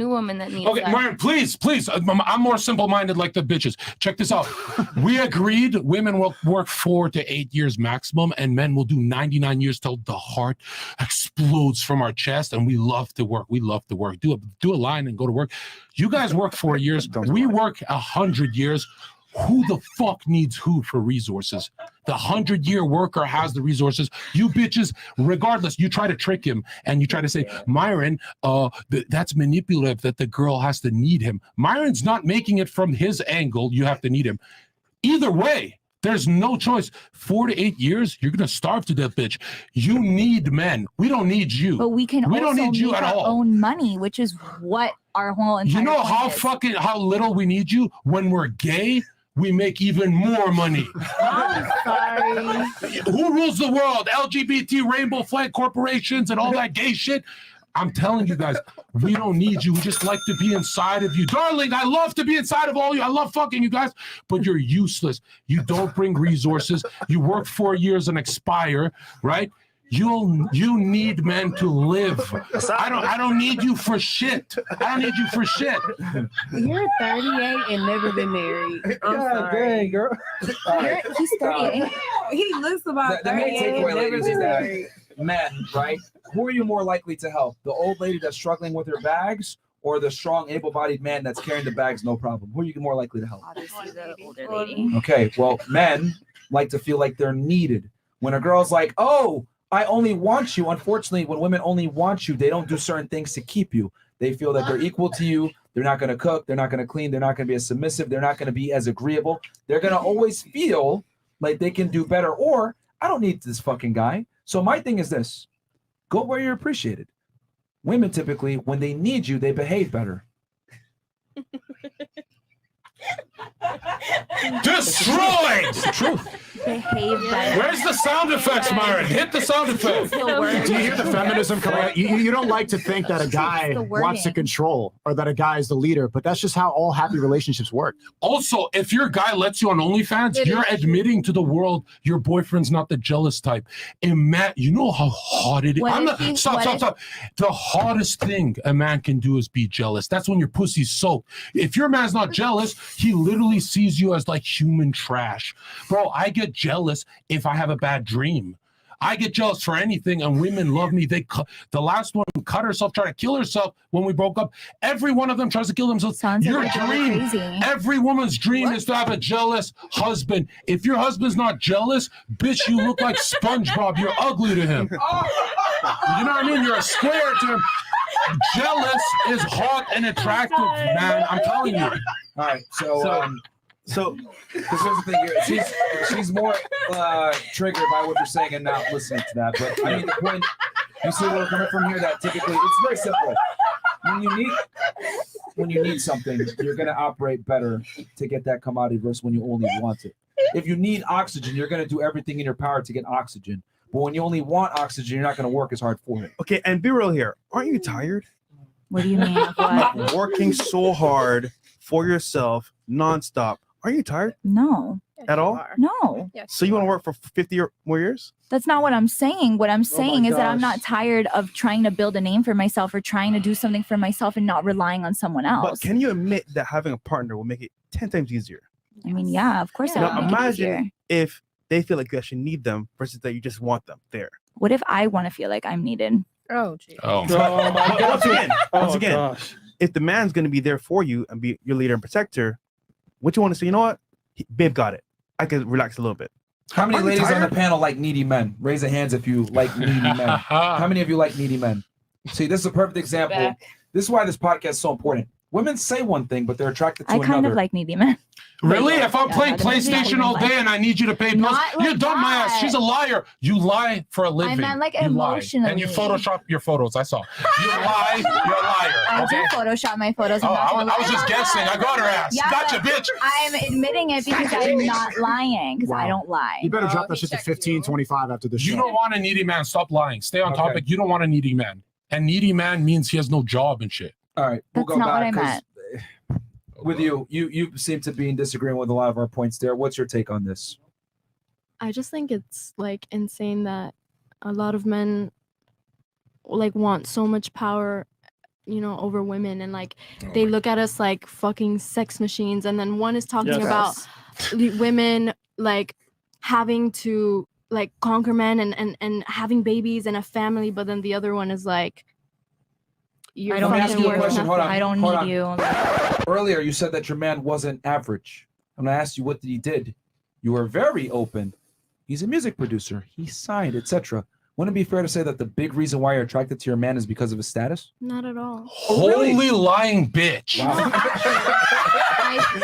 new woman that needs Okay, that. Myron, please. I'm more simple-minded like the bitches. Check this out. We agreed women will work 4 to 8 years maximum, and men will do 99 years till the heart explodes from our chest, and we love to work. We love to work. Do a line and go to work. You guys work 4 years. We work 100 years. Who the fuck needs who for resources? The 100-year worker has the resources. You bitches, regardless, you try to trick him and you try to say, Myron, that's manipulative that the girl has to need him. Myron's not making it from his angle. You have to need him. Either way, there's no choice. 4 to 8 years, you're gonna starve to death, bitch. You need men. We don't need you. But we can we also don't need you make at our all. own money, which is what our whole entire You know point is. how little we need you? When we're gay, we make even more money. I'm sorry. Who rules the world? LGBT, rainbow flag corporations, and all that gay shit. I'm telling you guys, we don't need you. We just like to be inside of you. Darling, I love to be inside of all you. I love fucking you guys, but you're useless. You don't bring resources. You work 4 years and expire, right? You need men to live. I don't need you for shit. I don't need you for shit. You're 38 and never been married. I'm sorry. Dang, girl. He's 38. He looks about The main 38 and takeaway, never ladies, been is that married. men, right? Who are you more likely to help? The old lady that's struggling with her bags, or the strong, able-bodied man that's carrying the bags, no problem? Who are you more likely to help? Obviously, the older lady. Okay, well, men like to feel like they're needed. When a girl's like, oh, I only want you. Unfortunately, when women only want you, they don't do certain things to keep you. They feel that they're equal to you. They're not going to cook. They're not going to clean. They're not going to be as submissive. They're not going to be as agreeable. They're going to always feel like they can do better. Or, I don't need this fucking guy. So my thing is this. Go where you're appreciated. Women typically, when they need you, they behave better. Destroyed! It's the truth. Behave better. Where's the sound effects, Myron? Hit the sound effect. The word. Do you hear the feminism coming out? You don't like to think that a guy the wants to wording. control or that a guy is the leader, but that's just how all happy relationships work. Also, if your guy lets you on OnlyFans, you're admitting to the world your boyfriend's not the jealous type. You know how hot it is. Stop. The hottest thing a man can do is be jealous. That's when your pussy's soaked. If your man's not jealous, he literally sees you as like human trash. Bro, I get jealous if I have a bad dream. I get jealous for anything, and women love me. The last one cut herself, tried to kill herself when we broke up. Every one of them tries to kill themselves. Sounds Your like dream, crazy. every woman's dream is to have a jealous husband. If your husband's not jealous, bitch, you look like SpongeBob. You're ugly to him. You know what I mean? You're a square to him. Jealous is hot and attractive, man. I'm telling you. All right, so this is the thing here. She's more triggered by what you're saying and not listening to that. But I mean, the point, you see where we're coming from here, that typically it's very simple. When you need something, you're gonna operate better to get that commodity versus when you only want it. If you need oxygen, you're gonna do everything in your power to get oxygen. But when you only want oxygen, you're not gonna work as hard for it. Okay, and be real here. Aren't you tired? What do you mean? Of what? Working so hard for yourself nonstop. Are you tired No. at all? No. So you want to work for 50 or more years? That's not what I'm saying. What I'm saying is that I'm gosh. not tired of trying to build a name for myself or trying to do something for myself and not relying on someone else. But can you admit that having a partner will make it 10 times easier? I mean, yeah, of course. Yeah. It would Now make it easier. imagine if they feel like you actually need them versus that you just want them there. What if I want to feel like I'm needed? Oh, gee. Oh, But once again, gosh. if the man's going to be there for you and be your leader and protector, what you want to say, you know what? Babe got it. I can relax a little bit. How many Are you ladies on the tired? panel like needy men? Raise your hands if you like needy men. How many of you like needy men? See, this is a perfect example. Back. This is why this podcast is so important. Women say one thing, but they're attracted to I another. kind of like needy men. really? Yeah, If I'm yeah, playing that doesn't mean PlayStation all like- day and I need you to pay bills, Not you like dumb my ass. that. She's a liar. You lie for a living. meant like You lie. emotionally. And you Photoshop your photos. I saw. You lie. You're a liar. I Okay. do Photoshop my photos. Oh, I'm not I gonna was lie just about guessing. that. I got her ass. Yeah, Gotcha, but bitch. I'm admitting it because I'm not lying. Because I Wow. don't lie. You better drop he that shit to checked 15, you. 25 after this You show. don't want a needy man. Stop lying. Stay on Okay. topic. You don't want a needy man. And needy man means he has no job and shit. All right, we'll That's go not what back I meant. with you seem to be in disagreement with a lot of our points there. What's your take on this? I just think it's like insane that a lot of men like want so much power, over women, and like they look at us like fucking sex machines, and then one is talking about women like having to like conquer men and having babies and a family, but then the other one is like, you're I don't fucking need you. worth nothing. Hold on. I don't hold need on. you. Earlier, you said that your man wasn't average. I'm gonna ask you what he did. You were very open. He's a music producer. He signed, etc. Wouldn't it be fair to say that the big reason why you're attracted to your man is because of his status? Not at all. Holy lying bitch. Wow.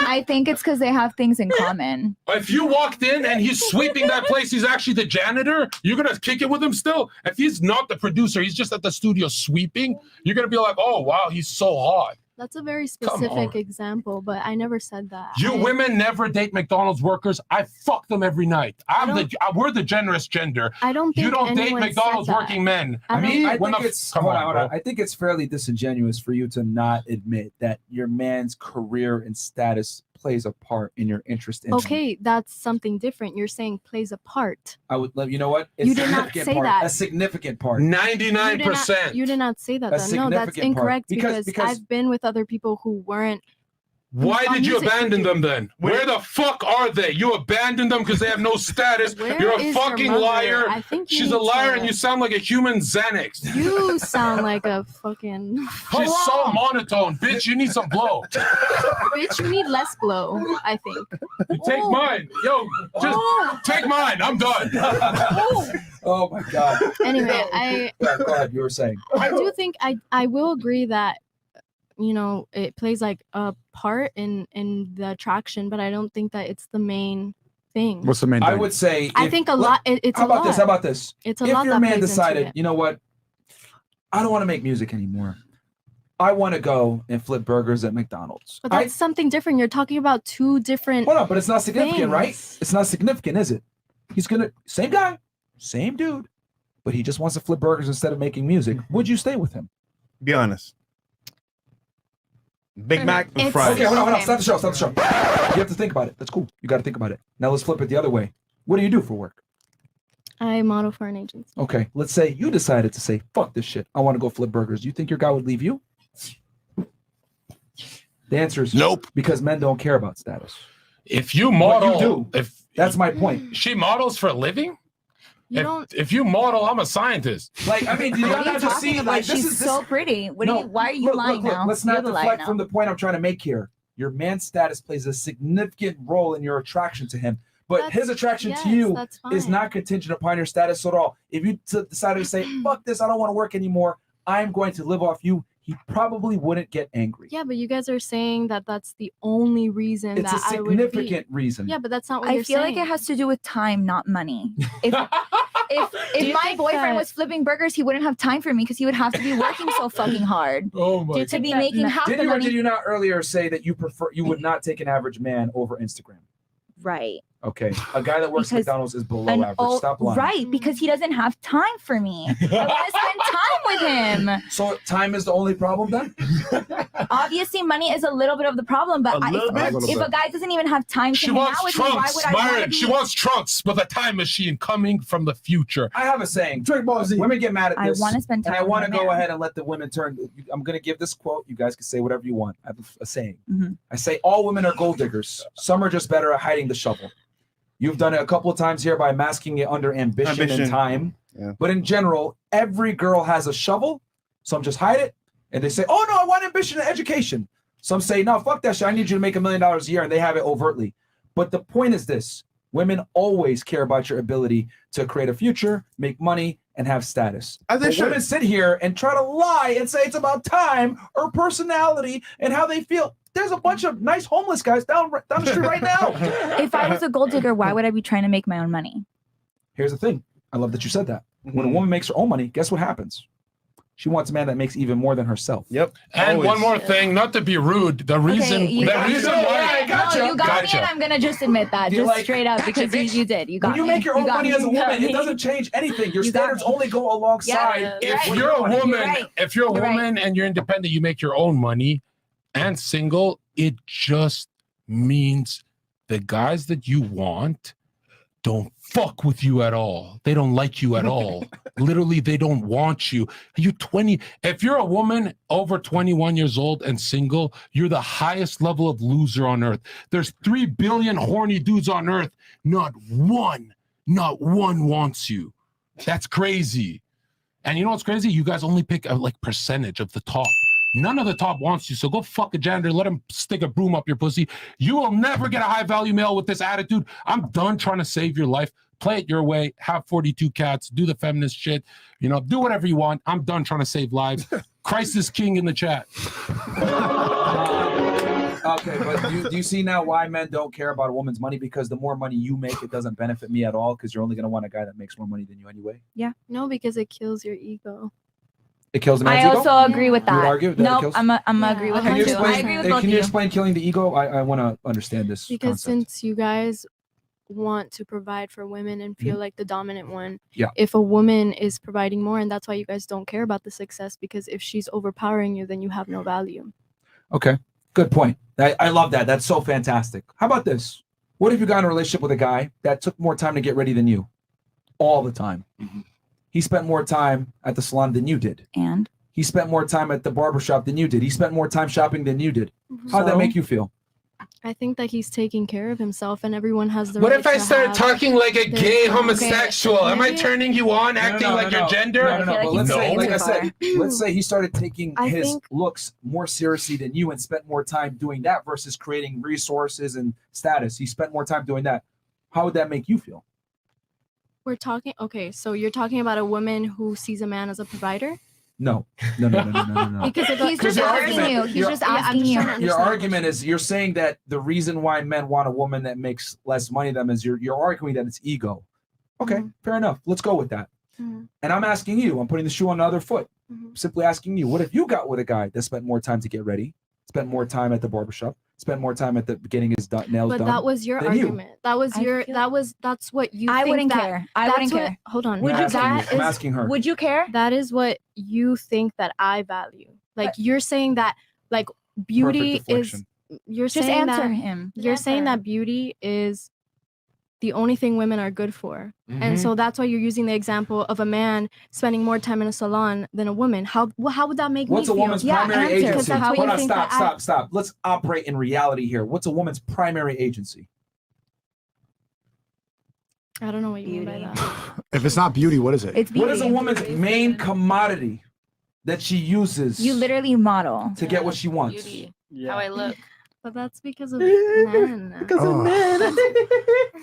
I think it's because they have things in common. If you walked in and he's sweeping that place, he's actually the janitor, you're going to kick it with him still? If he's not the producer, he's just at the studio sweeping, you're going to be like, oh, wow, he's so hot. That's a very Come specific on. example, but I never said that. You women never date McDonald's workers. I fuck them every night. We're the generous gender. I don't think You don't date anyone McDonald's said that. working men. I I when think the- it's come hold on, on. bro. I think it's fairly disingenuous for you to not admit that your man's career and status plays a part in your interest in him. Okay, that's something different. You're saying plays a part. I would let you know what? A You did not significant say part, that. A significant part. 99%. You did not say that. A Then. No, that's significant part. incorrect Because- because I've been with other people who weren't. Why on did you music abandon video. them then? Where the fuck are they? You abandoned them because they have no status. Where You're a is your fucking mother? liar. I think you She's a need liar to- and you sound like a human Xanax. You sound like a fucking She's so monotone. Bitch, you need some blow. bitch. You need less blow. I think. You take mine. Yo, just take mine. I'm done. Oh my god. Anyway, Go ahead. You were saying. I do think I will agree that it plays like a part in the attraction, but I don't think that it's the main thing. What's the main thing? I would say. I think a lot. It's How a about lot. this? How about this? It's a If lot your that man plays into decided, it. you know what? I don't want to make music anymore. I want to go and flip burgers at McDonald's. But that's something different. You're talking about two different. Hold on, but it's not significant, right? things. It's not significant, is it? He's gonna same guy, same dude, but he just wants to flip burgers instead of making music. Would you stay with him? Be honest. Big Mac and It's- fries. Okay, hold on. Okay. Stop the show. Stop the show. You have to think about it. That's cool. You got to think about it. Now let's flip it the other way. What do you do for work? I model for an agency. Okay, let's say you decided to say, "Fuck this shit. I want to go flip burgers." Do you think your guy would leave you? The answer is Nope. because men don't care about status. If you What model, you do. if That's my point. she models for a living, You don't. if you model, I'm a scientist. Like, I mean, do you What are not you just talking see? about? Like, this She's is this. so pretty. Why are you look, lying look, now? Let's not You're the liar deflect now. from the point I'm trying to make here. Your man's status plays a significant role in your attraction to him, but That's- his attraction yes, to you that's is fine. not contingent upon your status at all. If you decided to say, "Fuck this, I don't want to work anymore. I'm going to live off you," he probably wouldn't get angry. Yeah, but you guys are saying that that's the only reason It's a that I would be. significant reason. Yeah, but that's not what I you're feel saying. like it has to do with time, not money. If you my think boyfriend that- was flipping burgers, he wouldn't have time for me because he would have to be working so fucking hard Oh my to be that- making half Did the you or money. did you not earlier say that you would not take an average man over Instagram? Right. Okay, a guy that works at Because McDonald's is below An average. old- Stop lying. right, because he doesn't have time for me. I want to spend time with him. So time is the only problem then? Obviously, money is a little bit of the problem, but A little bit. if a guy doesn't even have time to She hang out wants with me, why trunks, would I want to Myron. be? She wants trunks with a time machine coming from the future. I have a saying. Drake Ball Z. Women get mad at I this. want to spend time And I with want to my go man. ahead and let the women turn. I'm going to give this quote. You guys can say whatever you want. I have a saying. Mhm. I say all women are gold diggers. Some are just better at hiding the shovel. You've done it a couple of times here by masking it under ambition and time. Yeah. But in general, every girl has a shovel. Some just hide it. And they say, "Oh, no, I want ambition and education." Some say, "No, fuck that shit. I need you to make $1 million a year." And they have it overtly. But the point is this. Women always care about your ability to create a future, make money, and have status. As they But should. women sit here and try to lie and say it's about time or personality and how they feel. There's a bunch of nice homeless guys down the street right now. If I was a gold digger, why would I be trying to make my own money? Here's the thing. I love that you said that. When a Mhm. woman makes her own money, guess what happens? She wants a man that makes even more than herself. Yep. And Always. one more thing, not to be rude, the reason you the got reason me. why I gotcha. No, you got Gotcha. me, and I'm gonna just admit that, You're just like, straight up, gotcha, because bitch. you did. You got When you me. make your own got money me. as a You got woman, it me. doesn't change anything. Your You got standards me. only go alongside. Yeah. if Right. you're a You're woman, right. if you're a You're right. woman and you're independent, you make your own money and single, it just means the guys that you want don't fuck with you at all. They don't like you at all. Literally, they don't want you. You're 20. If you're a woman over 21 years old and single, you're the highest level of loser on earth. There's 3 billion horny dudes on earth. Not one wants you. That's crazy. And you know what's crazy? You guys only pick a like percentage of the top. None of the top wants you. So go fuck a janitor. Let him stick a broom up your pussy. You will never get a high value male with this attitude. I'm done trying to save your life. Play it your way. Have 42 cats. Do the feminist shit. You know, do whatever you want. I'm done trying to save lives. Christ is king in the chat. Okay, but do you see now why men don't care about a woman's money? Because the more money you make, it doesn't benefit me at all because you're only going to want a guy that makes more money than you anyway. No, because it kills your ego. It kills the man's I ego? also agree with You would that. argue that it No, kills- I'm agree with Can her you too. I explain, agree with both can of you you. explain killing the ego? I want to understand this Because concept. since you guys want to provide for women and feel like the dominant one, Yeah. if a woman is providing more, and that's why you guys don't care about the success, because if she's overpowering you, then you have no value. Okay, good point. I love that. That's so fantastic. How about this? What if you got in a relationship with a guy that took more time to get ready than you? All the time. He spent more time at the salon than you did. And He spent more time at the barbershop than you did. He spent more time shopping than you did. How'd that So? make you feel? I think that he's taking care of himself, and everyone has the What right if I to start have talking like a their gay own- homosexual? Am I maybe- turning you on, acting like your gender? No. feel like But let's he's say, taking like it I too said, let's say he started taking I his think- looks more seriously than you and spent more time doing that versus creating resources and status. He spent more time doing that. How would that make you feel? We're talking. Okay, so you're talking about a woman who sees a man as a provider. No. Because if he's just your asking argument- you. He's your- just Yeah, I'm asking just you. trying to Your understand argument is you're saying that the reason why men want a woman that makes less money than them is you're arguing that it's ego. Okay, Mhm. fair enough. Let's go with that. Mhm. And I'm asking you, I'm putting the shoe on the other foot. Mhm. Simply asking you, what if you got with a guy that spent more time to get ready, spent more time at the barbershop, spent more time at the getting his nails But done? that was your than you. argument. That was I your. feel- That's what you. I think wouldn't that, care. I that's wouldn't what- care. Hold on. Would I'm you asking that I'm is- asking her. Would you care? That is what you think that I value. Like you're saying that like beauty Perfect is. deflection. You're Just saying answer that him. you're saying that beauty is the only thing women are good for. And so that's why you're using the example of a man spending more time in a salon than a woman. How would that make What's me a feel? woman's Yeah, primary answer, 'cause agency? that's what Hold you on, think stop, that stop. Let's operate in reality here. What's a woman's primary agency? I don't know what you mean by Beauty. that. If it's not beauty, what is it? It's beauty. What is a woman's main commodity that she uses You literally model. to get what she wants? Beauty. How I look. But that's because of men.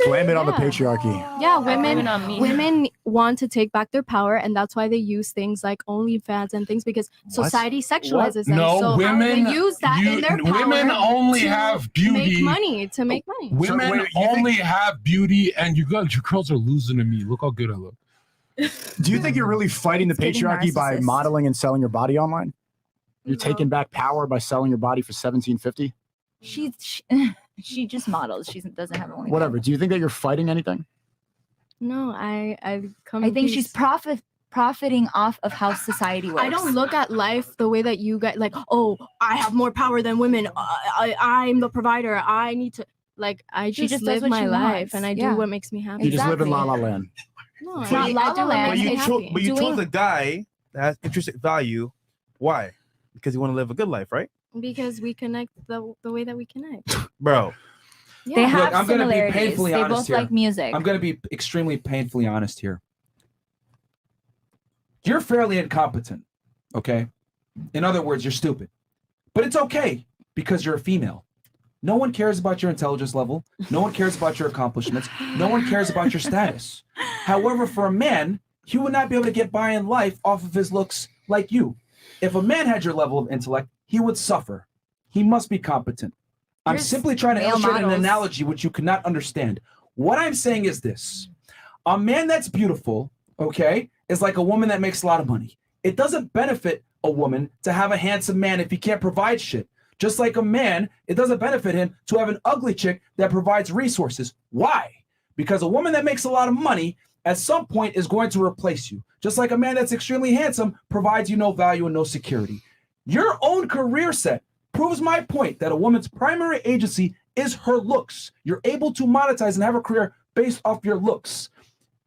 Blame it on the Yeah. patriarchy. Yeah, Blame women it on me. women want to take back their power, and that's why they use things like OnlyFans and things because society sexualizes them. No, so women. they use that in their power women only to have beauty. make money to make money. Women wait, you only have beauty, and your girls are losing to me. Look how good I look. Do you think you're really fighting the It's getting patriarchy by narcissist. modeling and selling your body online? You're No. taking back power by selling your body for $17.50? She just models. She doesn't have only. Whatever. Do you think that you're fighting anything? No, I come. I think to she's peace. profiting off of how society works. I don't look at life the way that you guys like. Oh, I have more power than women. I'm the provider. I need to like. I She just, just does live what my she life wants. and I Yeah. do what makes me happy. You just live in La Exactly. La Land. No, It's not La La I do what Land. makes me It's- happy. But you chose Doing- a guy that has intrinsic value. Why? Because you want to live a good life, right? Because we connect the way that we connect. Bro. They Yeah. have Look, I'm gonna be similarities. painfully They honest both here. like music. I'm going to be extremely painfully honest here. You're fairly incompetent, okay? In other words, you're stupid. But it's okay because you're a female. No one cares about your intelligence level. No one cares about your accomplishments. No one cares about your status. However, for a man, he would not be able to get by in life off of his looks like you. If a man had your level of intellect, he would suffer. He must be competent. I'm There's simply trying to male illustrate an models. analogy which you cannot understand. What I'm saying is this. A man that's beautiful, okay, is like a woman that makes a lot of money. It doesn't benefit a woman to have a handsome man if he can't provide shit. Just like a man, it doesn't benefit him to have an ugly chick that provides resources. Why? Because a woman that makes a lot of money at some point is going to replace you. Just like a man that's extremely handsome provides you no value and no security. Your own career set proves my point that a woman's primary agency is her looks. You're able to monetize and have a career based off your looks.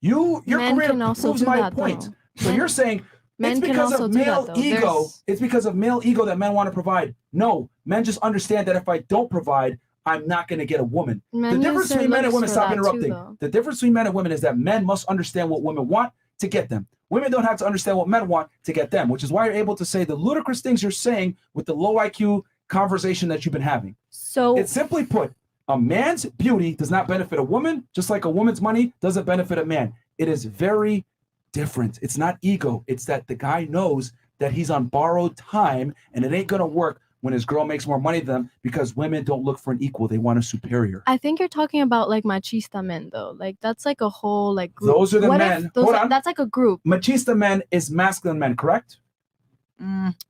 Your Men career can also proves do my that, point. though. So you're saying Men it's can because also of do that, male though. ego. There's- It's because of male ego that men want to provide. No, men just understand that if I don't provide, I'm not going to get a woman. Men The use difference their between men and looks women, for stop that too, interrupting. though. The difference between men and women is that men must understand what women want to get them. Women don't have to understand what men want to get them, which is why you're able to say the ludicrous things you're saying with the low IQ conversation that you've been having. So It's simply put, a man's beauty does not benefit a woman, just like a woman's money doesn't benefit a man. It is very different. It's not ego. It's that the guy knows that he's on borrowed time and it ain't going to work when his girl makes more money than them, because women don't look for an equal. They want a superior. I think you're talking about like machista men though. Like that's like a whole like group. Those are the What men. if those Hold are, on. that's like a group. Machista men is masculine men, correct?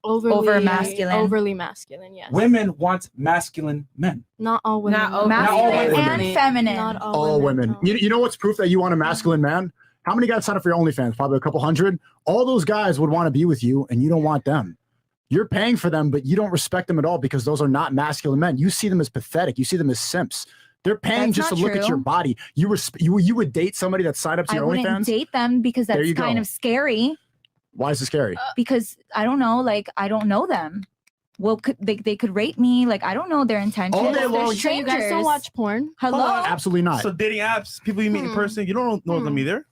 Overly masculine. Overly masculine, yes. Women want masculine men. Not all women. Not no. all masculine women. and feminine. Not All women. no. You know what's proof that you want a masculine man? How many guys sign up for your OnlyFans? Probably a couple hundred. All those guys would want to be with you, and you don't want them. You're paying for them, but you don't respect them at all because those are not masculine men. You see them as pathetic. You see them as simps. They're paying That's just to not look at your true. body. You would date somebody that signed up to I your wouldn't OnlyFans? date them because There that's you kind go. of scary. Why is it scary? Because I don't know, like I don't know them. Well, they could rape me. Like I don't know their intentions. All day They're long. So you guys don't strangers. watch porn? Hello. Hold on. Absolutely not. So dating apps, people you meet in Hmm. person, you don't know them Hmm. either.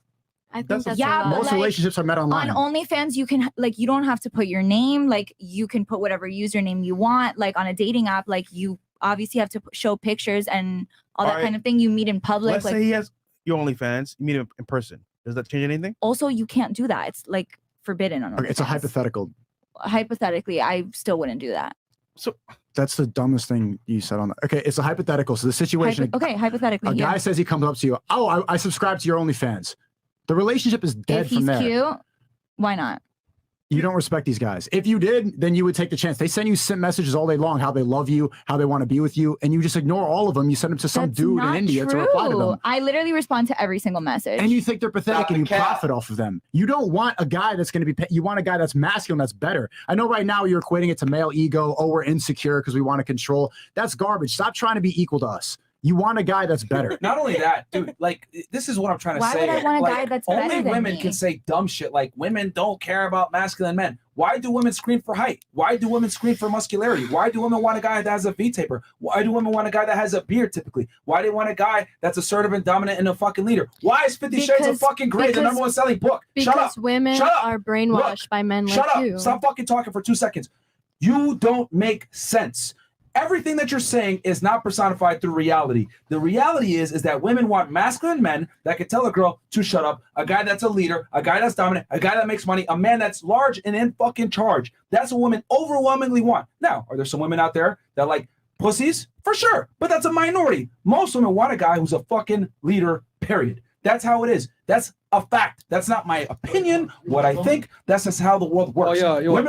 I think That's that's Yeah, a but lot. Most like, relationships are met online. On OnlyFans, you can like you don't have to put your name. Like you can put whatever username you want. Like on a dating app, like you obviously have to show pictures and all that Alright. kind of thing. You meet in public. Let's Like say he has your OnlyFans, you meet him in person. Does that change anything? also, you can't do that. It's like forbidden on OnlyFans. Okay, it's a hypothetical. Hypothetically, I still wouldn't do that. That's the dumbest thing you said on that. Okay, it's a hypothetical. So the situation, Okay, hypothetically, a yeah. guy says he comes up to you. Oh, I subscribe to your OnlyFans. The relationship is dead If he's from there. cute, why not? You don't respect these guys. If you did, then you would take the chance. They send you simp messages all day long, how they love you, how they want to be with you, and you just ignore all of them. You send them to some That's dude in not India to true. reply to them. I literally respond to every single message. And you think they're pathetic Stop and you the cap. profit off of them. You don't want a guy that's going to be, you want a guy that's masculine, that's better. I know right now you're equating it to male ego. Oh, we're insecure because we want to control. That's garbage. Stop trying to be equal to us. You want a guy that's better. Not only that, dude, like this is what I'm trying to Why say. would I want a Like, guy that's only better than women me? can say dumb shit like women don't care about masculine men. Why do women scream for height? Why do women scream for muscularity? Why do women want a guy that has a V taper? Why do women want a guy that has a beard typically? Why do they want a guy that's assertive and dominant and a fucking leader? Why is 50 Shades of Because- fucking Grey the because- number one selling book? Shut up. Because women Shut up. are brainwashed by men Shut like up. you. Stop fucking talking for 2 seconds. You don't make sense. Everything that you're saying is not personified through reality. The reality is that women want masculine men that can tell a girl to shut up, a guy that's a leader, a guy that's dominant, a guy that makes money, a man that's large and in fucking charge. That's what women overwhelmingly want. Now, are there some women out there that like pussies? For sure, but that's a minority. Most women want a guy who's a fucking leader, period. That's how it is. That's a fact. That's not my opinion, what I think. That's just how the world works. Oh, yeah, Women